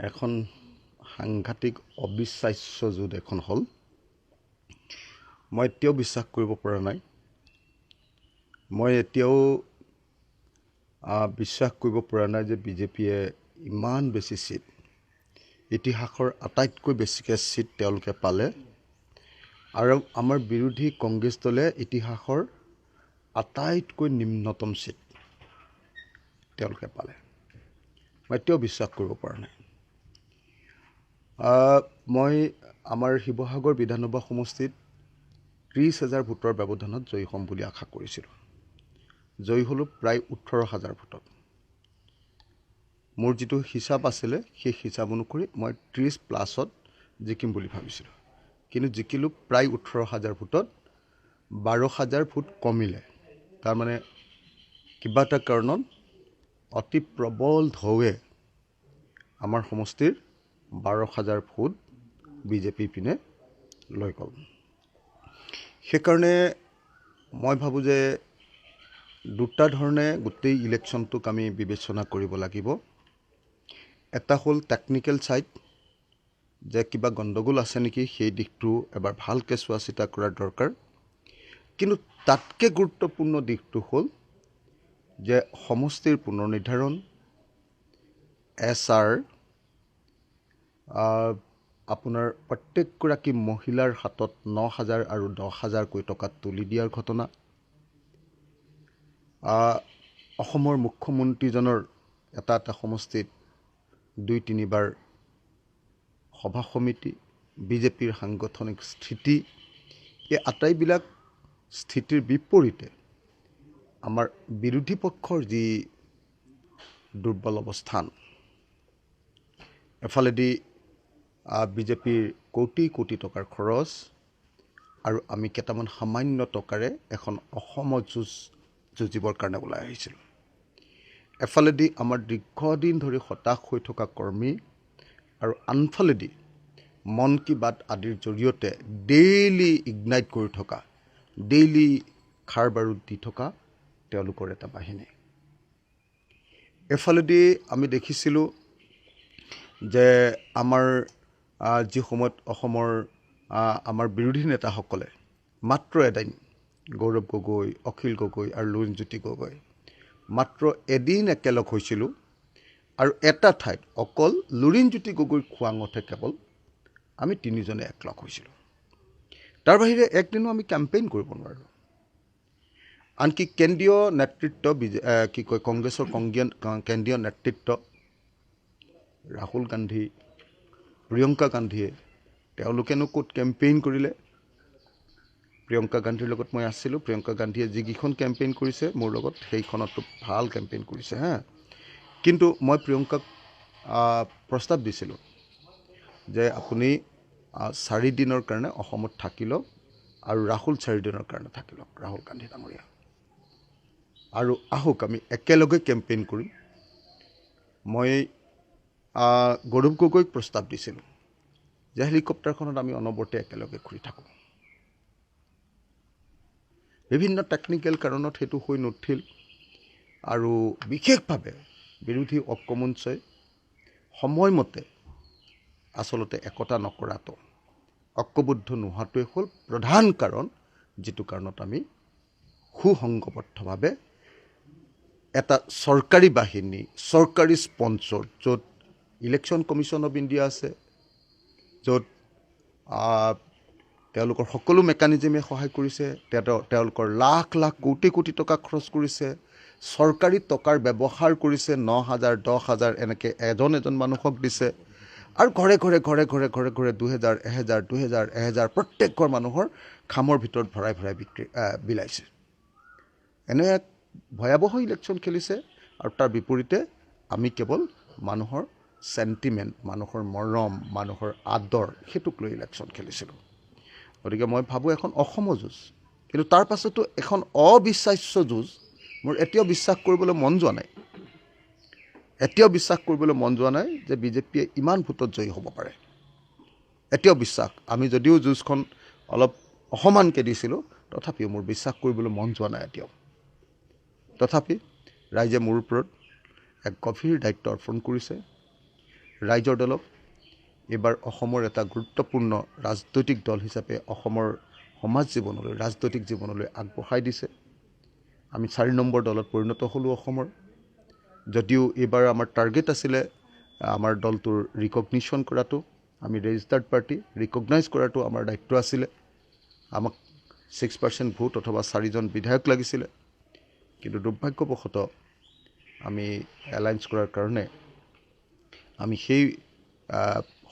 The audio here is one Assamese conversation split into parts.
এখন সাংঘাতিক অবিশ্বাস্য যুদ্ধ এখন হ'ল। মই এতিয়াও বিশ্বাস কৰিব পৰা নাই। মই এতিয়াও বিশ্বাস কৰিব পৰা নাই যে বিজেপিয়ে ইমান বেছি সিট, ইতিহাসৰ আটাইতকৈ বেছিকৈ সিট তেওঁলোকে পালে, আৰু আমাৰ বিৰোধী কংগ্ৰেছ দলে ইতিহাসৰ আটাইতকৈ নিম্নতম সিট তেওঁলোকে পালে। মই এতিয়াও বিশ্বাস কৰিব পৰা নাই। মই আমাৰ শিৱসাগৰ বিধানসভা সমষ্টিত 30,000 ভোটৰ ব্যৱধানত জয়ী হ'ম বুলি আশা কৰিছিলোঁ। জয়ী হ'লোঁ প্ৰায় 18,000 ভোটত। মোৰ যিটো হিচাপ আছিলে সেই হিচাপ অনুসৰি মই 30+ জিকিম বুলি ভাবিছিলোঁ, কিন্তু জিকিলোঁ প্ৰায় 18,000 ভোটত। 12,000 ভোট কমিলে। তাৰমানে কিবা এটা কাৰণত অতি প্ৰবল ঢৌৱে আমাৰ সমষ্টিৰ 12,000 ভোট বিজেপি পিনে লৈ গ'ল। সেইকাৰণে মই ভাবোঁ যে দুটা ধৰণে গোটেই ইলেকশ্যনটোক আমি বিবেচনা কৰিব লাগিব। এটা হ'ল টেকনিকেল ছাইড, যে কিবা গণ্ডগোল আছে নেকি সেই দিশটো এবাৰ ভালকৈ চোৱা চিতা কৰাৰ দৰকাৰ। কিন্তু তাতকৈ গুৰুত্বপূৰ্ণ দিশটো হ'ল যে সমষ্টিৰ পুনৰ্নিৰ্ধাৰণ, SR, আপোনাৰ প্ৰত্যেকগৰাকী মহিলাৰ হাতত 9,000 আৰু 10,000কৈ টকা তুলি দিয়াৰ ঘটনা, অসমৰ মুখ্যমন্ত্ৰীজনৰ এটা সমষ্টিত 2-3 বাৰ সভা সমিতি, বিজেপিৰ সাংগঠনিক স্থিতি, এই আটাইবিলাক স্থিতিৰ বিপৰীতে আমাৰ বিৰোধী পক্ষৰ যি দুৰ্বল অৱস্থান, এফালেদি বিজেপিৰ কোটি কোটি টকাৰ খৰচ, আৰু আমি কেইটামান সামান্য টকাৰে এখন অসমৰ যুঁজিবৰ কাৰণে ওলাই আহিছিলোঁ। এফালেদি আমাৰ দীৰ্ঘদিন ধৰি হতাশ হৈ থকা কৰ্মী, আৰু আনফালেদি মন কী বাত আদিৰ জৰিয়তে ডেইলি ইগনাইট কৰি থকা, ডেইলি খাৰ বাৰুদ দি থকা তেওঁলোকৰ এটা বাহিনী। এফালেদি আমি দেখিছিলোঁ যে আমাৰ যি সময়ত অসমৰ আমাৰ বিৰোধী নেতাসকলে মাত্ৰ এদিন, গৌৰৱ গগৈ, অখিল গগৈ আৰু লুৰিণজ্যোতি গগৈ মাত্ৰ এদিন একেলগ হৈছিলোঁ, আৰু এটা ঠাইত অকল লুৰিণজ্যোতি গগৈৰ খোৱাঙতহে কেৱল আমি 3জনে একলগ হৈছিলোঁ। তাৰ বাহিৰে একদিনো আমি কেম্পেইন কৰিব নোৱাৰোঁ। আনকি কেন্দ্ৰীয় নেতৃত্ব কংগ্ৰেছৰ কেন্দ্ৰীয় নেতৃত্ব ৰাহুল গান্ধী, প্ৰিয়ংকা গান্ধীয়ে, তেওঁলোকেনো ক'ত কেম্পেইন কৰিলে। প্ৰিয়ংকা গান্ধীৰ লগত মই আছিলোঁ। প্ৰিয়ংকা গান্ধীয়ে যিকেইখন কেম্পেইন কৰিছে মোৰ লগত, সেইখনতো ভাল কেম্পেইন কৰিছে কিন্তু মই প্ৰিয়ংকাক প্ৰস্তাৱ দিছিলোঁ যে আপুনি 4 দিনৰ কাৰণে অসমত থাকি লওক, আৰু ৰাহুল 4 দিনৰ কাৰণে থাকি লওক, ৰাহুল গান্ধী ডাঙৰীয়া, আৰু আহক আমি একেলগে কেম্পেইন কৰিম। মই গৌৰৱ গগৈক প্ৰস্তাৱ দিছিলোঁ যে হেলিকপ্টাৰখনত আমি অনবৰতে একেলগে ঘূৰি থাকোঁ। বিভিন্ন টেকনিকেল কাৰণত সেইটো হৈ নুঠিল, আৰু বিশেষভাৱে বিৰোধী ঐক্যমঞ্চই সময়মতে আচলতে একতা নকৰাটো, ঐক্যবদ্ধ নোহোৱাটোৱে হ'ল প্ৰধান কাৰণ, যিটো কাৰণত আমি সুসংগবদ্ধভাৱে এটা চৰকাৰী বাহিনী, চৰকাৰী স্পন্সৰ, য'ত ইলেকশ্যন কমিশ্যন অফ ইণ্ডিয়া আছে, য'ত তেওঁলোকৰ সকলো মেকানিজমে সহায় কৰিছে, তেওঁলোকৰ লাখ লাখ কোটি কোটি টকা খৰচ কৰিছে, চৰকাৰী টকাৰ ব্যৱহাৰ কৰিছে, 9,000 10,000 এনেকৈ এজন মানুহক দিছে, আৰু ঘৰে ঘৰে 2,000 1,000 প্ৰত্যেক ঘৰ মানুহৰ খামৰ ভিতৰত ভৰাই ভৰাই বিলাইছে। এনে এক ভয়াৱহ ইলেকশ্যন খেলিছে, আৰু তাৰ বিপৰীতে আমি কেৱল মানুহৰ চেণ্টিমেণ্ট, মানুহৰ মৰম, মানুহৰ আদৰ, সেইটোক লৈ ইলেকশ্যন খেলিছিলোঁ। গতিকে মই ভাবোঁ এখন অসম যুঁজ, কিন্তু তাৰ পাছতো এখন অবিশ্বাস্য যুঁজ। মোৰ এতিয়াও বিশ্বাস কৰিবলৈ মন যোৱা নাই, যে বিজেপিয়ে ইমান ভোটত জয়ী হ'ব পাৰে। এতিয়াও বিশ্বাস, আমি যদিও যুঁজখন অলপ অসমানকৈ দিছিলোঁ, তথাপিও মোৰ বিশ্বাস কৰিবলৈ মন যোৱা নাই এতিয়াও। তথাপি ৰাইজে মোৰ ওপৰত এক গভীৰ দায়িত্ব অৰ্পণ কৰিছে, ৰাইজৰ দলক এইবাৰ অসমৰ এটা গুৰুত্বপূৰ্ণ ৰাজনৈতিক দল হিচাপে অসমৰ সমাজ জীৱনলৈ ৰাজনৈতিক জীৱনলৈ আগবঢ়াই দিছে। আমি 4 নম্বৰ দলত পৰিণত হ'লোঁ অসমৰ। যদিও এইবাৰ আমাৰ টাৰ্গেট আছিলে আমাৰ দলটোৰ ৰিকগনিশ্যন কৰাটো, আমি ৰেজিষ্টাৰ্ড পাৰ্টি ৰিকগনাইজ কৰাটো আমাৰ দায়িত্ব আছিলে। আমাক 6% ভোট অথবা 4জন বিধায়ক লাগিছিলে, কিন্তু দুৰ্ভাগ্যবশতঃ আমি এলায়েন্স কৰাৰ কাৰণে আমি সেই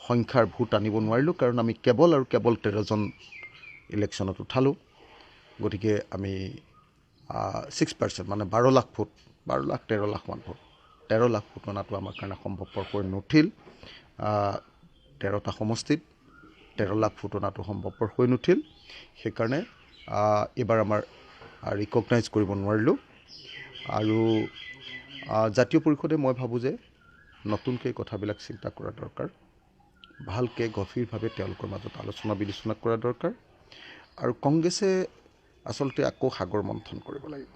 সংখ্যাৰ ভোট আনিব নোৱাৰিলোঁ, কাৰণ আমি কেৱল 13জন ইলেকশ্যনত উঠালোঁ। গতিকে আমি 6% মানে 12 লাখ ভোট, 13 লাখমান ভোট, 13 লাখ ভোট অনাটো আমাৰ কাৰণে সম্ভৱপৰ হৈ নুঠিল। 13টা সমষ্টিত 13 লাখ ভোট অনাটো সম্ভৱপৰ হৈ নুঠিল। সেইকাৰণে এইবাৰ আমাৰ ৰিকগনাইজ কৰিব নোৱাৰিলোঁ। আৰু জাতীয় পৰিষদে মই ভাবোঁ যে নতুনকৈ কথাবিলাক চিন্তা কৰা দৰকাৰ, ভালকৈ গভীৰভাৱে তেওঁলোকৰ মাজত আলোচনা বিলোচনা কৰা দৰকাৰ। আৰু কংগ্ৰেছে আচলতে আকৌ সাগৰ মন্থন কৰিব লাগিব।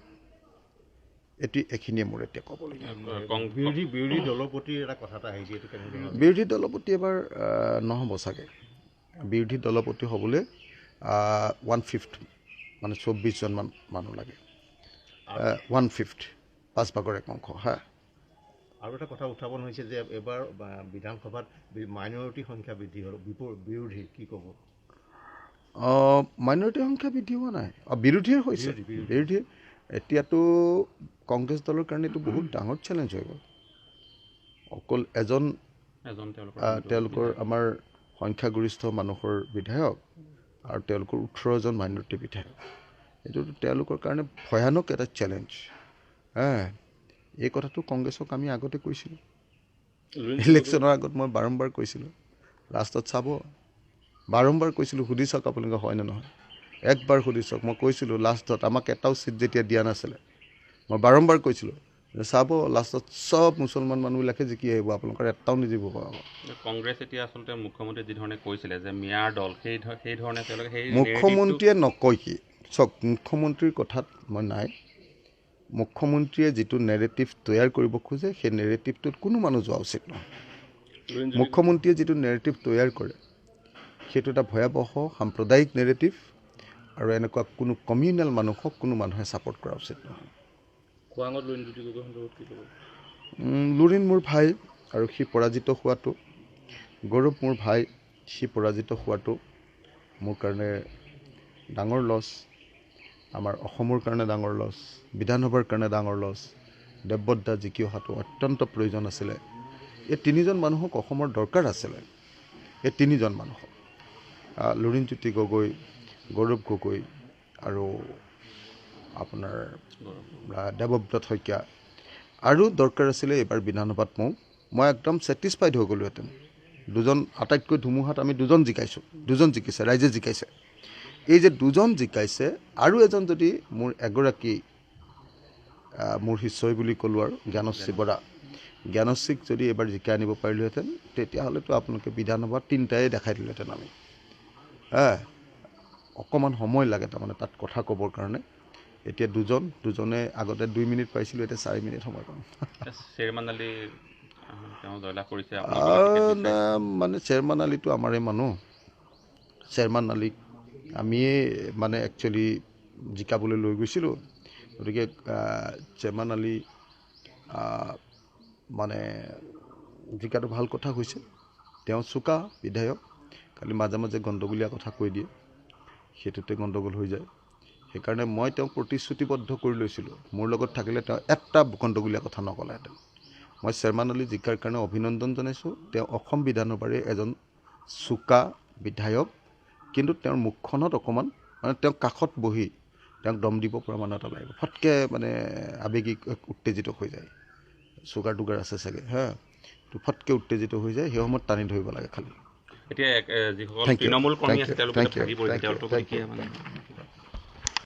এইখিনিয়ে মোৰ এতিয়া ক'বলগীয়া। বিৰোধী দলৰ প্ৰতি এটা কথা এটা আহিছে, এইটো কেনেকৈ? বিৰোধী দলৰ প্ৰতি এবাৰ নহ'ব চাগে। বিৰোধী দলৰ প্ৰতি হ'বলৈ 1/5 মানে 24জনমান মানুহ লাগে। 1/5 5/1 হা। আৰু এটা কথা উত্থাপন হৈছে যে এবাৰ বিধানসভাত মাইনৰিটি সংখ্যা বৃদ্ধি হ'ল, বিৰোধী কি ক'ব? মাইনৰিটি সংখ্যা বৃদ্ধি হোৱা নাই, বিৰোধীৰ হৈছে। বিৰোধীৰ এতিয়াতো কংগ্ৰেছ দলৰ কাৰণে এইটো বহুত ডাঙৰ চেলেঞ্জ হৈ গ'ল। অকল এজন তেওঁলোকৰ আমাৰ সংখ্যাগৰিষ্ঠ মানুহৰ বিধায়ক আৰু তেওঁলোকৰ 18জন মাইনৰিটি বিধায়ক, এইটোতো তেওঁলোকৰ কাৰণে ভয়ানক এটা চেলেঞ্জ। এই কথাটো কংগ্ৰেছক আমি আগতে কৈছিলোঁ, ইলেকশ্যনৰ আগত মই বাৰম্বাৰ কৈছিলোঁ। লাষ্টত চাব, বাৰম্বাৰ কৈছিলোঁ, সুধি চাওক আপোনালোকে হয় নে নহয়। একবাৰ সুধি চাওক, মই কৈছিলোঁ লাষ্টত আমাক এটাও চিট যেতিয়া দিয়া নাছিলে, মই বাৰম্বাৰ কৈছিলোঁ চাব লাষ্টত চব মুছলমান মানুহবিলাকে জিকি আহিব, আপোনালোকৰ এটাও নিজিব পাব। কংগ্ৰেছ এতিয়া আচলতে মুখ্যমন্ত্ৰীয়ে যিধৰণে কৈছিলে যে মিয়াৰ দল, সেই ধৰণে তেওঁলোকে মুখ্যমন্ত্ৰীয়ে নকয় কি চাওক, মুখ্যমন্ত্ৰীৰ কথাত মই নাই। মুখ্যমন্ত্ৰীয়ে যিটো নেৰেটিভ তৈয়াৰ কৰিব খোজে সেই নেৰেটিভটোত কোনো মানুহ যোৱা উচিত নহয়। মুখ্যমন্ত্ৰীয়ে যিটো নেৰেটিভ তৈয়াৰ কৰে সেইটো এটা ভয়াৱহ সাম্প্ৰদায়িক নেৰেটিভ, আৰু এনেকুৱা কোনো কমিউনেল মানুহক কোনো মানুহে ছাপোৰ্ট কৰা উচিত নহয়। লুৰিণ মোৰ ভাই আৰু সি পৰাজিত হোৱাটো, গৌৰৱ মোৰ ভাই, সি পৰাজিত হোৱাটো মোৰ কাৰণে ডাঙৰ লছ, আমাৰ অসমৰ কাৰণে ডাঙৰ লছ, বিধানসভাৰ কাৰণে ডাঙৰ লছ। দেৱব্ৰত দা জিকি অহাটো অত্যন্ত প্ৰয়োজন আছিলে। এই 3জন মানুহক অসমৰ দৰকাৰ আছিলে, এই 3জন মানুহক, লুৰিণজ্যোতি গগৈ, গৌৰৱ গগৈ আৰু আপোনাৰ দেৱব্ৰত শইকীয়া। আৰু দৰকাৰ আছিলে এইবাৰ বিধানসভাত মই একদম ছেটিছফাইড হৈ গ'লোহেঁতেন। 2জন আটাইতকৈ ধুমুহাত আমি 2জন জিকাইছোঁ, 2জন জিকিছে, ৰাইজে জিকাইছে। এই যে 2জন জিকাইছে, আৰু এজন যদি মোৰ এগৰাকী মোৰ শিষ্যই বুলি ক'লোঁ আৰু জ্ঞানশ্ৰী বৰা, জ্ঞানশ্ৰীক যদি এইবাৰ জিকাই আনিব পাৰিলোহেঁতেন, তেতিয়াহ'লেতো আপোনালোকে বিধানসভাত 3টাই দেখাই দিলেহেঁতেন আমি। অকণমান সময় লাগে তাৰমানে তাত কথা ক'বৰ কাৰণে। এতিয়া দুজনে আগতে 2 মিনিট পাইছিলোঁ, এতিয়া 4 মিনিট সময় পাম। চেয়াৰমেন আলী তেওঁ জয়লাভ কৰিছে, মানে চেয়াৰমেন আলীটো আমাৰে মানুহ। চেয়াৰমেন আলীক আমিয়ে মানে একচুৱেলি জিকাবলৈ লৈ গৈছিলোঁ। গতিকে চেয়াৰমেন আলী মানে জিকাটো ভাল কথা হৈছে। তেওঁ চোকা বিধায়ক, খালি মাজে মাজে গণ্ডগোলীয়া কথা কৈ দিয়ে, সেইটোতে গণ্ডগোল হৈ যায়। সেইকাৰণে মই তেওঁক প্ৰতিশ্ৰুতিবদ্ধ কৰি লৈছিলোঁ, মোৰ লগত থাকিলে তেওঁ এটা গণ্ডগোলীয়া কথা নক'লেহেঁতেন। মই চেয়াৰমেন আলী জিকাৰ কাৰণে অভিনন্দন জনাইছোঁ। তেওঁ অসম বিধানসভাৰে এজন চোকা বিধায়ক, কিন্তু তেওঁৰ মুখখনত অকণমান মানে তেওঁ কাষত বহি তেওঁক দম দিব পৰা মানুহ এটা লাগিব। ফটকৈ মানে আৱেগিক উত্তেজিত হৈ যায়, চুগাৰ টুগাৰ আছে চাগে, তো ফটকৈ উত্তেজিত হৈ যায়, সেই সময়ত টানি ধৰিব লাগে খালি। এতিয়া যিসকল তৃণমূল কৰ্মী আছে তেওঁলোকে ভাগি পৰিছে, তেওঁলোকক